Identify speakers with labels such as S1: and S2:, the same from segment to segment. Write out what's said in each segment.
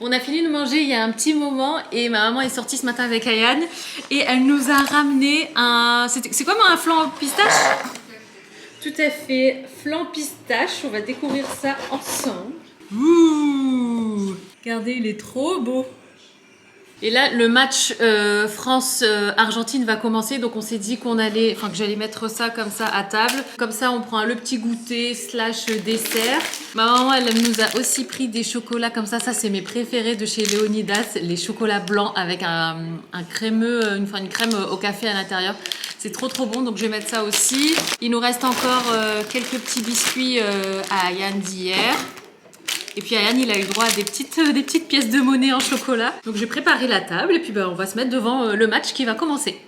S1: On a fini de manger il y a un petit moment et ma maman est sortie ce matin avec Ayane et elle nous a ramené un... C'est quoi un flan pistache? Tout à fait, flan pistache. On va découvrir ça ensemble. Ouh! Regardez, il est trop beau. Et là, le match France-Argentine va commencer, donc on s'est dit que j'allais mettre ça comme ça à table. Comme ça, on prend le petit goûter / dessert. Ma maman, elle nous a aussi pris des chocolats comme ça. Ça, c'est mes préférés de chez Léonidas, les chocolats blancs avec un crémeux, une crème au café à l'intérieur. C'est trop bon, donc je vais mettre ça aussi. Il nous reste encore quelques petits biscuits à Ayane d'hier. Et puis Ayane, il a eu droit à des petites pièces de monnaie en chocolat. Donc j'ai préparé la table et puis on va se mettre devant le match qui va commencer.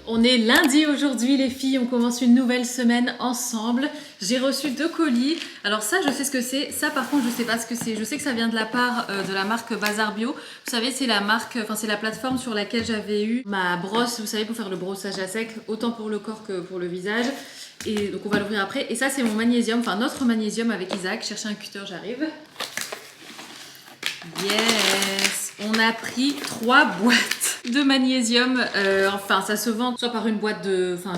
S1: On est lundi aujourd'hui les filles, on commence une nouvelle semaine ensemble. J'ai reçu 2 colis. Alors ça, je sais ce que c'est. Ça par contre, je sais pas ce que c'est. Je sais que ça vient de la part de la marque Bazar Bio. Vous savez, c'est la marque, c'est la plateforme sur laquelle j'avais eu ma brosse, vous savez, pour faire le brossage à sec, autant pour le corps que pour le visage. Et donc on va l'ouvrir après. Et ça, c'est mon magnésium, notre magnésium avec Isaac. Chercher un cutter, j'arrive. Yes! On a pris 3 boîtes de magnésium. Ça se vend soit par une boîte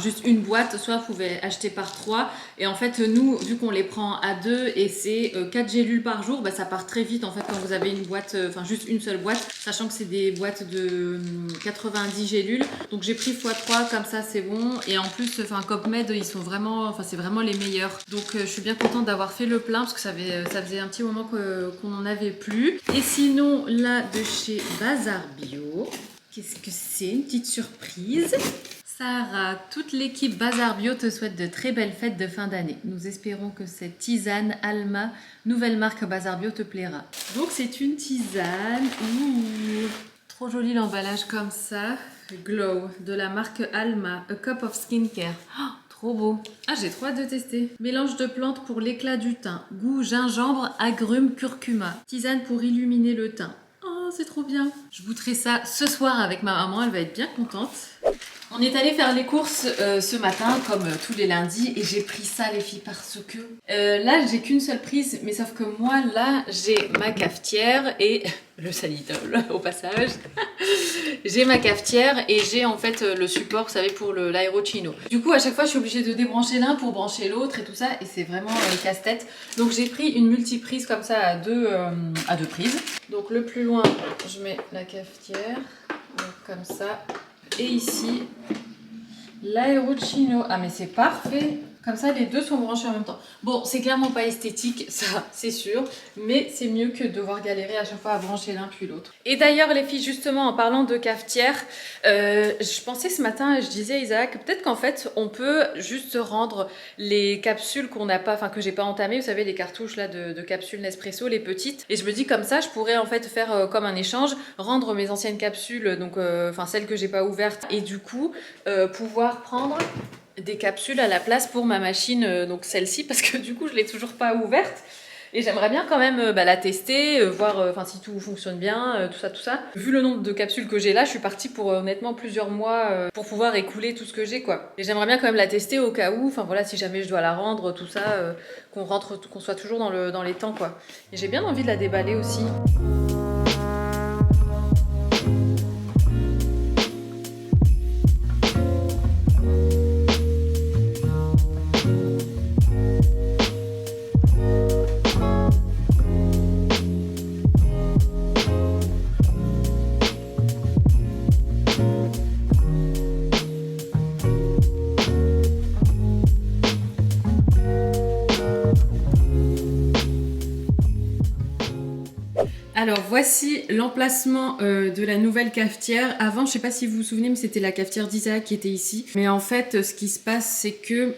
S1: juste une boîte, soit vous pouvez acheter par 3. Et en fait, nous, vu qu'on les prend à 2 et c'est 4 gélules par jour, ça part très vite en fait quand vous avez une boîte, juste une seule boîte, sachant que c'est des boîtes de 90 gélules. Donc j'ai pris x3, comme ça c'est bon. Et en plus, Copmed, ils sont vraiment, c'est vraiment les meilleurs. Donc je suis bien contente d'avoir fait le plein parce que ça faisait un petit moment qu'on n'en avait plus. Et sinon, là, de chez Bazar Bio, qu'est-ce que c'est? Une petite surprise. Sarah, toute l'équipe Bazar Bio te souhaite de très belles fêtes de fin d'année. Nous espérons que cette tisane Alma, nouvelle marque Bazar Bio, te plaira. Donc c'est une tisane. Ouh, trop joli l'emballage comme ça. Glow de la marque Alma, A Cup of Skincare. Oh, trop beau. Ah, j'ai trop hâte de tester. Mélange de plantes pour l'éclat du teint. Goût gingembre, agrumes, curcuma. Tisane pour illuminer le teint. Oh, c'est trop bien. Je goûterai ça ce soir avec ma maman, elle va être bien contente. On est allé faire les courses ce matin, comme tous les lundis, et j'ai pris ça les filles parce que là j'ai qu'une seule prise, mais sauf que moi là j'ai ma cafetière et le sanitol au passage. J'ai ma cafetière et j'ai en fait le support, vous savez, pour l'aérochino. Du coup à chaque fois je suis obligée de débrancher l'un pour brancher l'autre et tout ça, et c'est vraiment casse-tête. Donc j'ai pris une multiprise comme ça à deux prises. Donc le plus loin je mets la cafetière, donc comme ça. Et ici, l'aérochino. Ah mais c'est parfait. Comme ça, les deux sont branchés en même temps. Bon, c'est clairement pas esthétique, ça, c'est sûr. Mais c'est mieux que de devoir galérer à chaque fois à brancher l'un puis l'autre. Et d'ailleurs, les filles, justement, en parlant de cafetière, je pensais ce matin, je disais à Isaac, peut-être qu'en fait, on peut juste rendre les capsules qu'on n'a pas, que j'ai pas entamées. Vous savez, les cartouches là de capsules Nespresso, les petites. Et je me dis comme ça, je pourrais en fait faire comme un échange, rendre mes anciennes capsules, donc celles que j'ai pas ouvertes. Et du coup, pouvoir prendre des capsules à la place pour ma machine, donc celle-ci, parce que du coup je l'ai toujours pas ouverte et j'aimerais bien quand même la tester, voir si tout fonctionne bien, tout ça. Vu le nombre de capsules que j'ai là, je suis partie pour honnêtement plusieurs mois pour pouvoir écouler tout ce que j'ai quoi. Et j'aimerais bien quand même la tester au cas où, si jamais je dois la rendre, tout ça, qu'on soit toujours dans les temps quoi. Et j'ai bien envie de la déballer aussi. Alors voici l'emplacement de la nouvelle cafetière. Avant, je sais pas si vous vous souvenez, mais c'était la cafetière d'Isaac qui était ici. Mais en fait, ce qui se passe, c'est que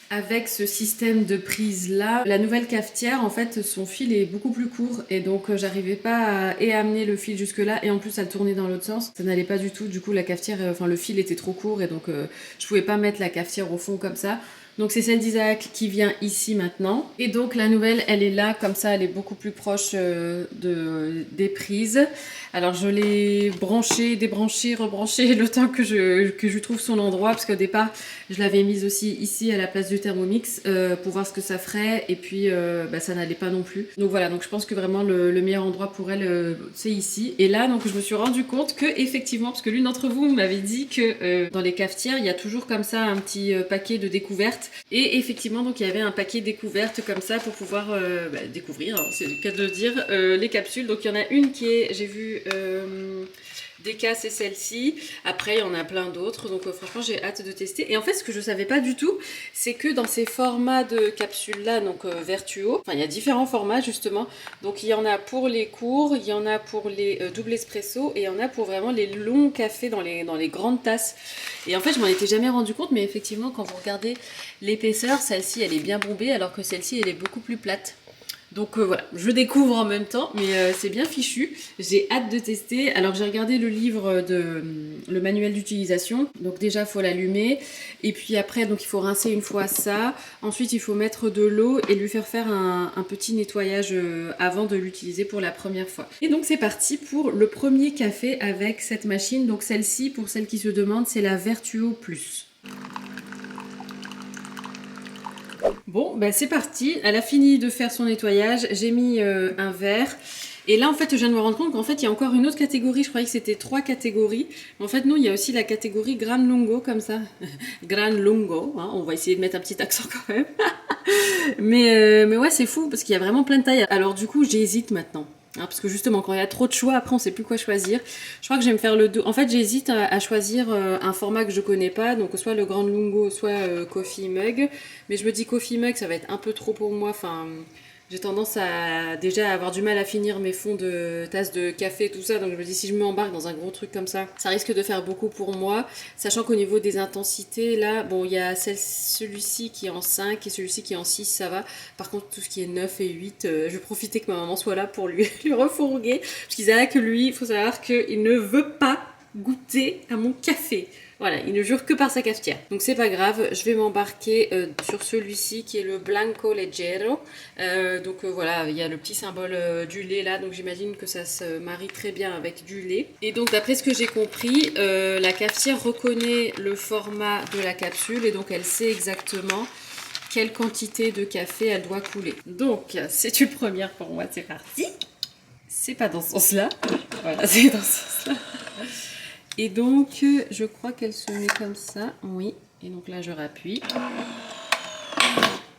S1: avec ce système de prise là, la nouvelle cafetière, en fait, son fil est beaucoup plus court et donc j'arrivais pas à amener le fil jusque là et en plus elle tournait dans l'autre sens. Ça n'allait pas du tout. Du coup, la cafetière, enfin le fil était trop court et donc je pouvais pas mettre la cafetière au fond comme ça. Donc c'est celle d'Isaac qui vient ici maintenant. Et donc la nouvelle, elle est là, comme ça, elle est beaucoup plus proche des prises. Alors je l'ai branchée, débranchée, rebranchée le temps que je trouve son endroit. Parce qu'au départ, je l'avais mise aussi ici à la place du Thermomix pour voir ce que ça ferait. Et puis ça n'allait pas non plus. Donc voilà, donc je pense que vraiment le meilleur endroit pour elle, c'est ici. Et là, donc je me suis rendu compte que effectivement, parce que l'une d'entre vous m'avait dit que dans les cafetières, il y a toujours comme ça un petit paquet de découvertes. Et effectivement, donc il y avait un paquet découverte comme ça pour pouvoir découvrir, hein, c'est le cas de le dire, les capsules. Donc il y en a une qui est, j'ai vu, Deka, c'est celle-ci. Après, il y en a plein d'autres. Donc franchement, j'ai hâte de tester. Et en fait, ce que je savais pas du tout, c'est que dans ces formats de capsules-là, donc Vertuo, enfin il y a différents formats justement. Donc il y en a pour les courts, il y en a pour les double espresso et il y en a pour vraiment les longs cafés dans les grandes tasses. Et en fait, je m'en étais jamais rendu compte, mais effectivement, quand vous regardez l'épaisseur, celle-ci, elle est bien bombée, alors que celle-ci, elle est beaucoup plus plate. Donc voilà, je découvre en même temps, mais c'est bien fichu. J'ai hâte de tester. Alors j'ai regardé le livre le manuel d'utilisation. Donc déjà, il faut l'allumer. Et puis après, donc il faut rincer une fois ça. Ensuite, il faut mettre de l'eau et lui faire un petit nettoyage avant de l'utiliser pour la première fois. Et donc c'est parti pour le premier café avec cette machine. Donc celle-ci, pour celles qui se demandent, c'est la Vertuo Plus. Bon, ben c'est parti. Elle a fini de faire son nettoyage. J'ai mis un verre. Et là, en fait, je viens de me rendre compte qu'en fait, il y a encore une autre catégorie. Je croyais que c'était 3 catégories. Mais en fait, non, il y a aussi la catégorie Gran Lungo, comme ça. Gran Lungo. Hein, on va essayer de mettre un petit accent quand même. mais ouais, c'est fou parce qu'il y a vraiment plein de tailles. Alors du coup, j'hésite maintenant. Hein, parce que justement, quand il y a trop de choix, après on sait plus quoi choisir. Je crois que je vais me faire le dos. En fait, j'hésite à choisir un format que je connais pas, donc soit le Grand Lungo, soit Coffee Mug. Mais je me dis Coffee Mug, ça va être un peu trop pour moi. Enfin, j'ai tendance à déjà avoir du mal à finir mes fonds de tasses de café et tout ça. Donc je me dis si je m'embarque dans un gros truc comme ça risque de faire beaucoup pour moi. Sachant qu'au niveau des intensités, là, bon, il y a celui-ci qui est en 5 et celui-ci qui est en 6, ça va. Par contre, tout ce qui est 9 et 8, je vais profiter que ma maman soit là pour lui refourguer. Parce qu'Isaac, lui, il faut savoir qu'il ne veut pas goûter à mon café. Voilà, il ne jure que par sa cafetière. Donc c'est pas grave, je vais m'embarquer sur celui-ci qui est le Blanco Leggero. Voilà, il y a le petit symbole du lait là, donc j'imagine que ça se marie très bien avec du lait. Et donc d'après ce que j'ai compris, la cafetière reconnaît le format de la capsule et donc elle sait exactement quelle quantité de café elle doit couler. Donc c'est une première pour moi, c'est parti. C'est pas dans ce sens-là. Voilà, c'est dans ce sens-là. Et donc, je crois qu'elle se met comme ça. Oui. Et donc là, je rappuie.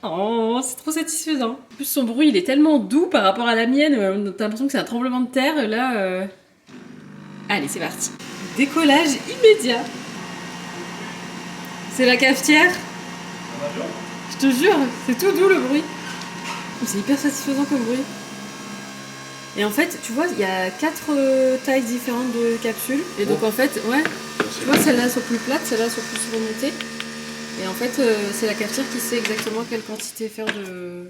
S1: Oh, c'est trop satisfaisant. En plus, son bruit, il est tellement doux par rapport à la mienne. T'as l'impression que c'est un tremblement de terre. Là, allez, c'est parti. Décollage immédiat. C'est la cafetière. Je te jure, c'est tout doux le bruit. C'est hyper satisfaisant comme bruit. Et en fait, tu vois, il y a 4 tailles différentes de capsules. Et donc en fait, ouais, tu vois, celles-là sont plus plates, celles-là sont plus remontées. Et en fait, c'est la cafetière qui sait exactement quelle quantité faire de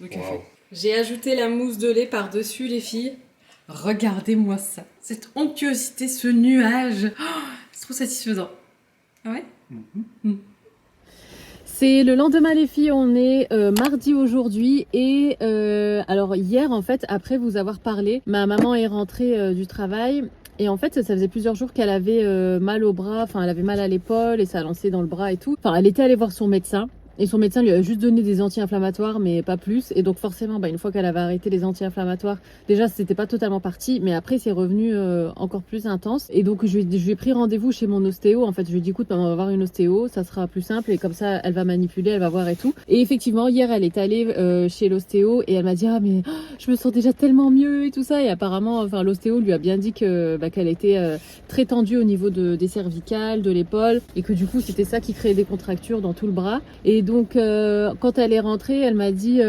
S1: café. Wow. J'ai ajouté la mousse de lait par-dessus, les filles. Regardez-moi ça. Cette onctuosité, ce nuage. Oh, c'est trop satisfaisant. Ah ouais? C'est le lendemain les filles, on est mardi aujourd'hui et alors hier en fait après vous avoir parlé, ma maman est rentrée du travail et en fait ça faisait plusieurs jours qu'elle avait mal au bras, enfin elle avait mal à l'épaule et ça lançait dans le bras et tout. Enfin elle était allée voir son médecin. Et son médecin lui a juste donné des anti-inflammatoires, mais pas plus. Et donc forcément, une fois qu'elle avait arrêté les anti-inflammatoires, déjà c'était pas totalement parti, mais après c'est revenu encore plus intense. Et donc je lui ai pris rendez-vous chez mon ostéo. En fait, je lui ai dit écoute, maman, on va voir une ostéo, ça sera plus simple et comme ça elle va manipuler, elle va voir et tout. Et effectivement, hier elle est allée chez l'ostéo et elle m'a dit ah mais je me sens déjà tellement mieux et tout ça. Et apparemment, l'ostéo lui a bien dit que qu'elle était très tendue au niveau des cervicales, de l'épaule et que du coup c'était ça qui créait des contractures dans tout le bras. Et donc quand elle est rentrée, elle m'a dit,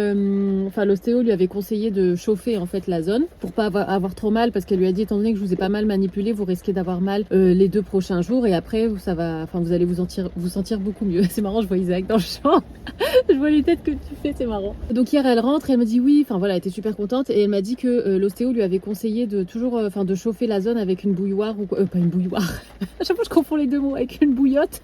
S1: enfin l'ostéo lui avait conseillé de chauffer en fait la zone pour pas avoir trop mal, parce qu'elle lui a dit étant donné que je vous ai pas mal manipulé, vous risquez d'avoir mal les 2 prochains jours et après ça va, enfin vous allez vous sentir beaucoup mieux. C'est marrant, je vois Isaac dans le champ. Je vois les têtes que tu fais, c'est marrant. Donc hier elle rentre et elle me dit oui, enfin voilà, elle était super contente et elle m'a dit que l'ostéo lui avait conseillé de toujours, enfin de chauffer la zone avec une bouilloire ou pas une bouilloire. À chaque fois je confonds les 2 mots, avec une bouillotte.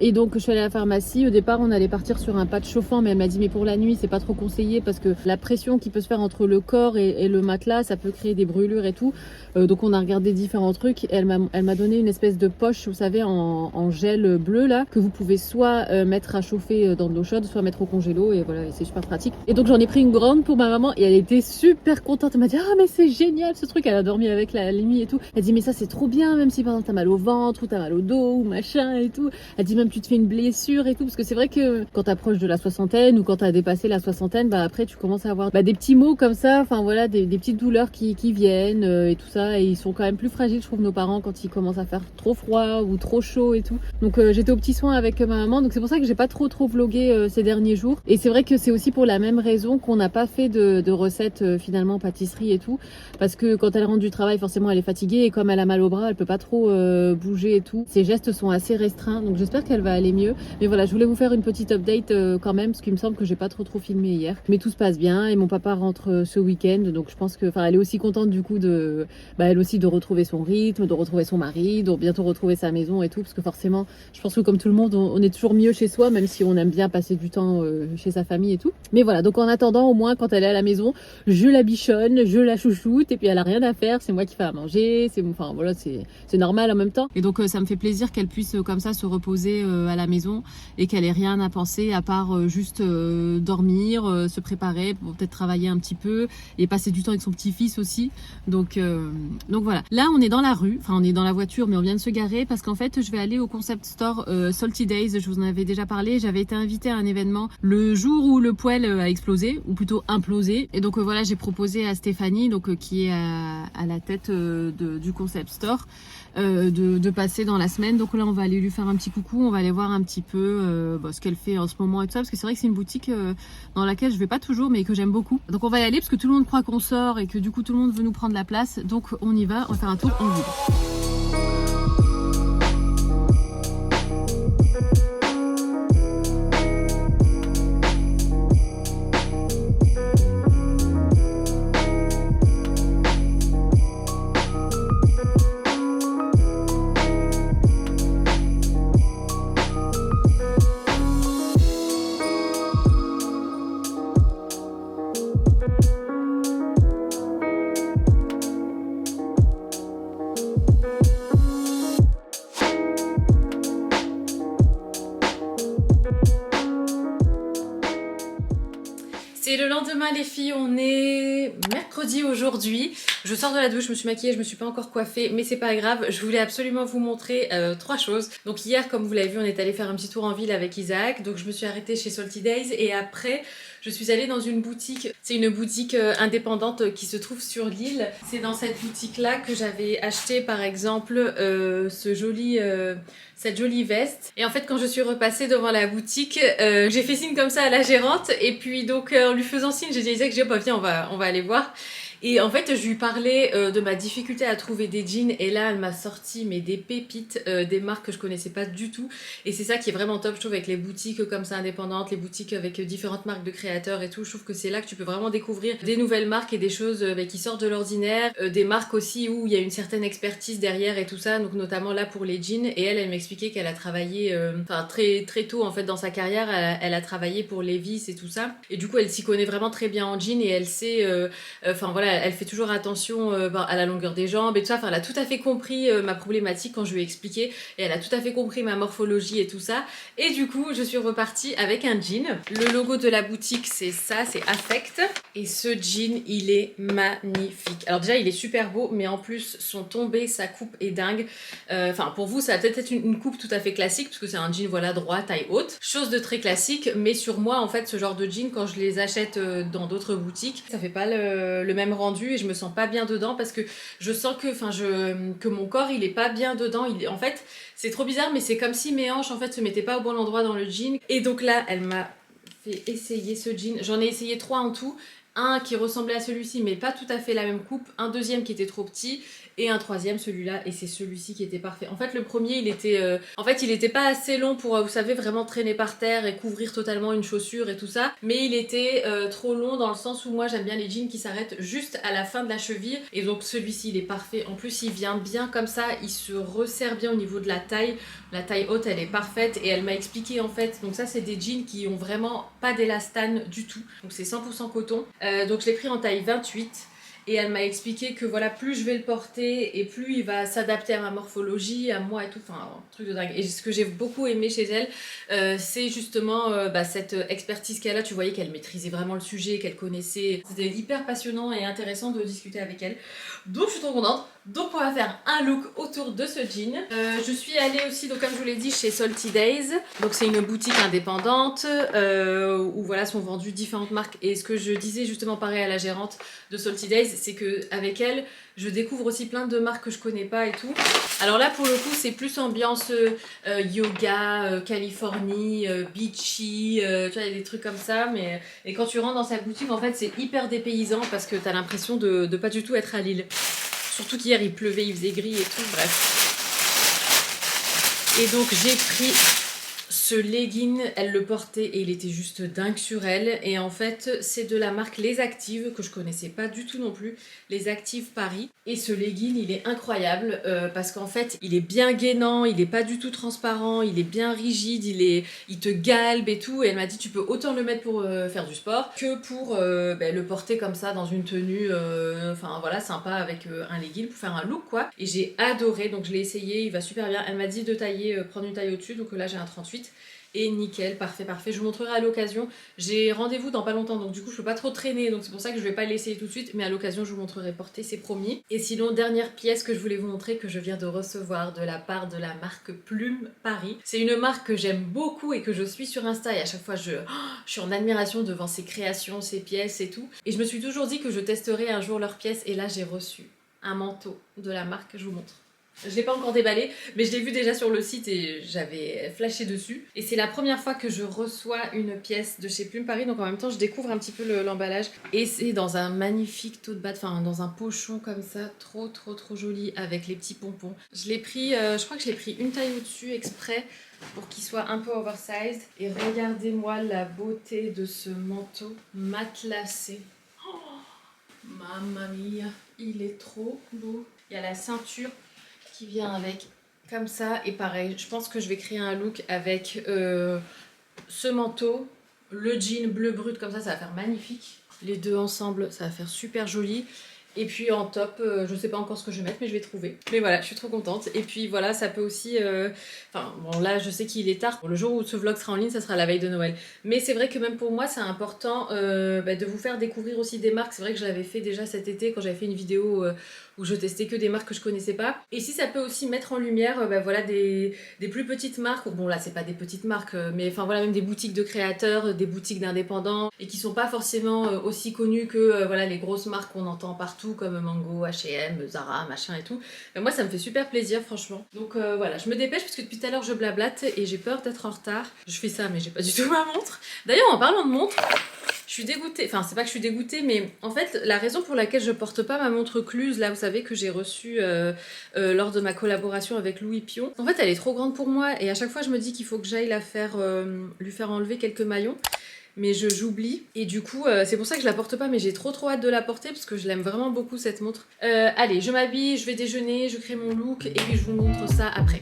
S1: Et donc je suis allée à la pharmacie. Au départ on allait partir sur un patch chauffant, mais elle m'a dit mais pour la nuit c'est pas trop conseillé parce que la pression qui peut se faire entre le corps et le matelas, ça peut créer des brûlures et tout. Donc on a regardé différents trucs. Et elle m'a donné une espèce de poche, vous savez, en gel bleu là, que vous pouvez soit mettre à chauffer dans de l'eau chaude, soit mettre au congélo, et voilà, et c'est super pratique. Et donc j'en ai pris une grande pour ma maman et elle était super contente. Elle m'a dit ah mais c'est génial ce truc, elle a dormi avec la nuit et tout. Elle dit mais ça c'est trop bien, même si par exemple t'as mal au ventre ou t'as mal au dos ou machin et tout. Elle dit même tu te fais une blessure et tout, parce que c'est vrai que quand t'approches de la soixantaine ou quand t'as dépassé la soixantaine, bah après tu commences à avoir des petits maux comme ça, enfin voilà, des petites douleurs qui viennent et tout ça, et ils sont quand même plus fragiles je trouve nos parents quand ils commencent à faire trop froid ou trop chaud et tout. Donc j'étais aux petits soins avec ma maman, donc c'est pour ça que j'ai pas trop vlogué ces derniers jours. Et c'est vrai que c'est aussi pour la même raison qu'on n'a pas fait de recettes finalement pâtisserie et tout, parce que quand elle rentre du travail forcément elle est fatiguée et comme elle a mal au bras elle peut pas trop bouger et tout. Ses gestes sont assez restreints, donc j'espère qu'elle va aller mieux. Mais voilà, je voulais vous faire une petite update quand même, parce qu'il me semble que j'ai pas trop filmé hier. Mais tout se passe bien et mon papa rentre ce week-end, donc je pense que, enfin, elle est aussi contente du coup de, elle aussi de retrouver son rythme, de retrouver son mari, de bientôt retrouver sa maison et tout, parce que forcément, je pense que comme tout le monde, on est toujours mieux chez soi, même si on aime bien passer du temps chez sa famille et tout. Mais voilà, donc en attendant, au moins quand elle est à la maison, je la bichonne, je la chouchoute, et puis elle a rien à faire, c'est moi qui fais à manger, enfin voilà, c'est normal en même temps. Et donc ça me fait plaisir qu'elle puisse comme ça se reposer à la maison et qu'elle ait rien à penser à part juste dormir, se préparer pour peut-être travailler un petit peu et passer du temps avec son petit-fils aussi. Donc voilà. Là on est dans la rue, enfin on est dans la voiture, mais on vient de se garer parce qu'en fait je vais aller au concept store Salty Days. Je vous en avais déjà parlé. J'avais été invitée à un événement le jour où le poêle a explosé, ou plutôt implosé. Et donc voilà, j'ai proposé à Stéphanie, donc qui est à la tête du concept store, de passer dans la semaine. Donc là on va aller lui faire un petit coucou, on va aller voir un petit peu ce qu'elle fait en ce moment et tout ça, parce que c'est vrai que c'est une boutique dans laquelle je vais pas toujours mais que j'aime beaucoup. Donc on va y aller parce que tout le monde croit qu'on sort et que du coup tout le monde veut nous prendre la place. Donc on y va, on va faire un tour en ville. C'est le lendemain les filles, on est mercredi aujourd'hui. Je sors de la douche, je me suis maquillée, je me suis pas encore coiffée, mais c'est pas grave. Je voulais absolument vous montrer 3 choses. Donc hier, comme vous l'avez vu, on est allé faire un petit tour en ville avec Isaac. Donc je me suis arrêtée chez Salty Days et après je suis allée dans une boutique. C'est une boutique indépendante qui se trouve sur l'île. C'est dans cette boutique là que j'avais acheté par exemple cette jolie veste. Et en fait quand je suis repassée devant la boutique, j'ai fait signe comme ça à la gérante et puis donc en lui faisant signe, j'ai dit à Isaac, viens, on va aller voir. Et en fait, je lui parlais de ma difficulté à trouver des jeans et là, elle m'a sorti des pépites, des marques que je connaissais pas du tout. Et c'est ça qui est vraiment top, je trouve, avec les boutiques comme ça indépendantes, les boutiques avec différentes marques de créateurs et tout. Je trouve que c'est là que tu peux vraiment découvrir des nouvelles marques et des choses qui sortent de l'ordinaire, des marques aussi où il y a une certaine expertise derrière et tout ça. Donc notamment là pour les jeans. Et elle m'expliquait qu'elle a travaillé, très très tôt en fait dans sa carrière, elle a travaillé pour Levi's et tout ça. Et du coup, elle s'y connaît vraiment très bien en jeans et elle sait, voilà, elle fait toujours attention à la longueur des jambes et tout ça. Enfin, elle a tout à fait compris ma problématique quand je lui ai expliqué et elle a tout à fait compris ma morphologie et tout ça. Et du coup, je suis repartie avec un jean. Le logo de la boutique, c'est ça, c'est Affect. Et ce jean, il est magnifique. Alors déjà, il est super beau, mais en plus, son tombé, sa coupe est dingue. Enfin, pour vous, ça va peut-être être une coupe tout à fait classique, parce que c'est un jean, voilà, droit, taille haute. Chose de très classique, mais sur moi, en fait, ce genre de jean, quand je les achète dans d'autres boutiques, ça fait pas le même rendu et je me sens pas bien dedans parce que je sens que mon corps, il est pas bien dedans. En fait, c'est trop bizarre, mais c'est comme si mes hanches, en fait, se mettaient pas au bon endroit dans le jean. Et donc là, elle m'a fait essayer ce jean. J'en ai essayé 3 en tout. Un qui ressemblait à celui-ci mais pas tout à fait la même coupe, un deuxième qui était trop petit et un troisième celui-là, et c'est celui-ci qui était parfait. En fait le premier il était pas assez long pour vous savez vraiment traîner par terre et couvrir totalement une chaussure et tout ça, mais il était trop long dans le sens où moi j'aime bien les jeans qui s'arrêtent juste à la fin de la cheville, et donc celui-ci il est parfait. En plus il vient bien comme ça, il se resserre bien au niveau de la taille haute elle est parfaite, et elle m'a expliqué en fait, donc ça c'est des jeans qui ont vraiment pas d'élastane du tout, donc c'est 100% coton. Donc je l'ai pris en taille 28 et elle m'a expliqué que voilà, plus je vais le porter et plus il va s'adapter à ma morphologie, à moi et tout, enfin un truc de dingue. Et ce que j'ai beaucoup aimé chez elle, c'est justement cette expertise qu'elle a. Tu voyais qu'elle maîtrisait vraiment le sujet, qu'elle connaissait. C'était hyper passionnant et intéressant de discuter avec elle. Donc je suis trop contente. Donc on va faire un look autour de ce jean. Je suis allée aussi, donc comme je vous l'ai dit, chez Salty Days. Donc c'est une boutique indépendante où voilà sont vendues différentes marques. Et ce que je disais justement pareil à la gérante de Salty Days, c'est que avec elle, je découvre aussi plein de marques que je connais pas et tout. Alors là pour le coup c'est plus ambiance yoga, Californie, beachy, tu vois il y a des trucs comme ça. Mais et quand tu rentres dans sa boutique en fait c'est hyper dépaysant parce que t'as l'impression de pas du tout être à Lille. Surtout qu'hier il pleuvait, il faisait gris et tout, bref. Et donc j'ai pris ce legging, elle le portait et il était juste dingue sur elle. Et en fait c'est de la marque Les Actives, que je connaissais pas du tout non plus, Les Actives Paris. Et ce legging il est incroyable parce qu'en fait il est bien gainant, il est pas du tout transparent, il est bien rigide, il te galbe et tout. Et elle m'a dit tu peux autant le mettre pour faire du sport que pour le porter comme ça dans une tenue, enfin voilà, sympa avec un legging pour faire un look quoi. Et j'ai adoré, donc je l'ai essayé, il va super bien. Elle m'a dit de tailler, prendre une taille au-dessus, donc là j'ai un 38. Et nickel, parfait, parfait. Je vous montrerai à l'occasion. J'ai rendez-vous dans pas longtemps, donc du coup je peux pas trop traîner, donc c'est pour ça que je vais pas l'essayer tout de suite, mais à l'occasion je vous montrerai porter, c'est promis. Et sinon, dernière pièce que je voulais vous montrer, que je viens de recevoir de la part de la marque Plume Paris. C'est une marque que j'aime beaucoup et que je suis sur Insta, et à chaque fois je suis en admiration devant ses créations, ses pièces et tout. Et je me suis toujours dit que je testerais un jour leurs pièces, et là j'ai reçu un manteau de la marque, je vous montre. Je l'ai pas encore déballé, mais je l'ai vu déjà sur le site et j'avais flashé dessus. Et c'est la première fois que je reçois une pièce de chez Plume Paris, donc en même temps je découvre un petit peu l'emballage. Et c'est dans un magnifique tote bag, enfin dans un pochon comme ça, trop joli, avec les petits pompons. Je l'ai pris, je crois que je l'ai pris une taille au-dessus exprès pour qu'il soit un peu oversized. Et regardez-moi la beauté de ce manteau matelassé. Oh, mamma mia, il est trop beau. Il y a la ceinture qui vient avec, comme ça, et pareil, je pense que je vais créer un look avec ce manteau, le jean bleu brut, comme ça va faire magnifique. Les deux ensemble, ça va faire super joli. Et puis en top, je sais pas encore ce que je vais mettre, mais je vais trouver. Mais voilà, je suis trop contente. Et puis voilà, ça peut aussi... Enfin, bon là, je sais qu'il est tard. Le jour où ce vlog sera en ligne, ça sera la veille de Noël. Mais c'est vrai que même pour moi, c'est important de vous faire découvrir aussi des marques. C'est vrai que je l'avais fait déjà cet été, quand j'avais fait une vidéo où je testais que des marques que je connaissais pas. Et si ça peut aussi mettre en lumière voilà, des plus petites marques. Bon là, c'est pas des petites marques, mais enfin voilà, même des boutiques de créateurs, des boutiques d'indépendants, et qui sont pas forcément aussi connues que voilà, les grosses marques qu'on entend partout, comme Mango, H&M, Zara, machin et tout. Mais moi ça me fait super plaisir franchement. Donc voilà, je me dépêche parce que depuis tout à l'heure je blablate et j'ai peur d'être en retard. Je fais ça mais j'ai pas du tout ma montre. D'ailleurs en parlant de montre, je suis dégoûtée, enfin c'est pas que je suis dégoûtée, mais en fait la raison pour laquelle je porte pas ma montre Cluse, là vous savez que j'ai reçue lors de ma collaboration avec Louis Pion, en fait elle est trop grande pour moi et à chaque fois je me dis qu'il faut que j'aille la faire, lui faire enlever quelques maillons. Mais j'oublie et du coup c'est pour ça que je la porte pas, mais j'ai trop hâte de la porter parce que je l'aime vraiment beaucoup cette montre. Allez, je m'habille, je vais déjeuner, je crée mon look et puis je vous montre ça après.